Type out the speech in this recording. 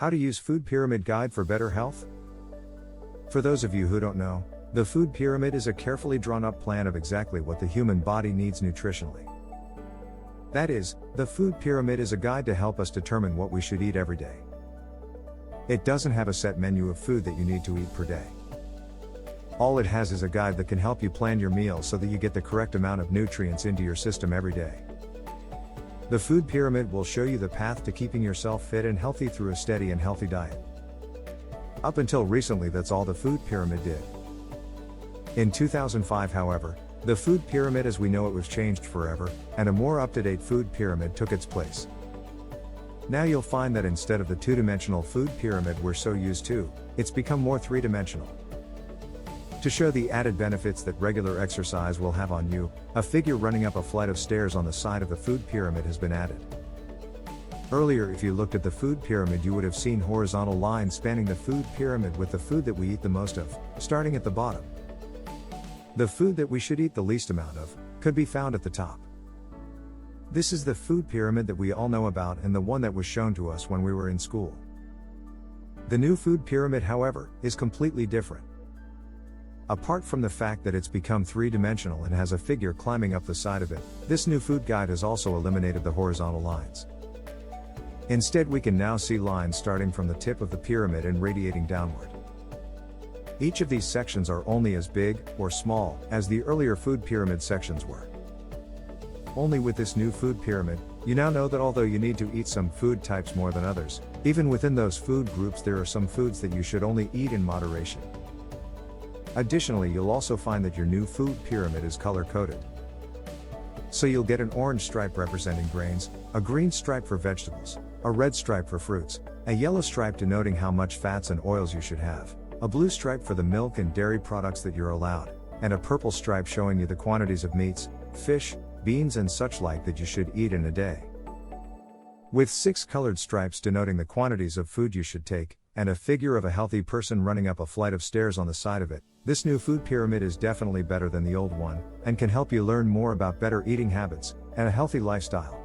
How to use food pyramid guide for better health? For those of you who don't know, the food pyramid is a carefully drawn up plan of exactly what the human body needs nutritionally. That is, the food pyramid is a guide to help us determine what we should eat every day. It doesn't have a set menu of food that you need to eat per day. All it has is a guide that can help you plan your meals so that you get the correct amount of nutrients into your system every day. The food pyramid will show you the path to keeping yourself fit and healthy through a steady and healthy diet. Up until recently, that's all the food pyramid did. In 2005, however, the food pyramid as we know it was changed forever, and a more up-to-date food pyramid took its place. Now you'll find that instead of the two-dimensional food pyramid we're so used to, it's become more three-dimensional. To show the added benefits that regular exercise will have on you, a figure running up a flight of stairs on the side of the food pyramid has been added. Earlier, if you looked at the food pyramid, you would have seen horizontal lines spanning the food pyramid with the food that we eat the most of, starting at the bottom. The food that we should eat the least amount of could be found at the top. This is the food pyramid that we all know about and the one that was shown to us when we were in school. The new food pyramid, however, is completely different. Apart from the fact that it's become three-dimensional and has a figure climbing up the side of it, this new food guide has also eliminated the horizontal lines. Instead, we can now see lines starting from the tip of the pyramid and radiating downward. Each of these sections are only as big, or small, as the earlier food pyramid sections were. Only with this new food pyramid, you now know that although you need to eat some food types more than others, even within those food groups there are some foods that you should only eat in moderation. Additionally, you'll also find that your new food pyramid is color-coded. So you'll get an orange stripe representing grains, a green stripe for vegetables, a red stripe for fruits, a yellow stripe denoting how much fats and oils you should have, a blue stripe for the milk and dairy products that you're allowed, and a purple stripe showing you the quantities of meats, fish, beans and such like that you should eat in a day. With 6 colored stripes denoting the quantities of food you should take, and a figure of a healthy person running up a flight of stairs on the side of it, this new food pyramid is definitely better than the old one, and can help you learn more about better eating habits, and a healthy lifestyle.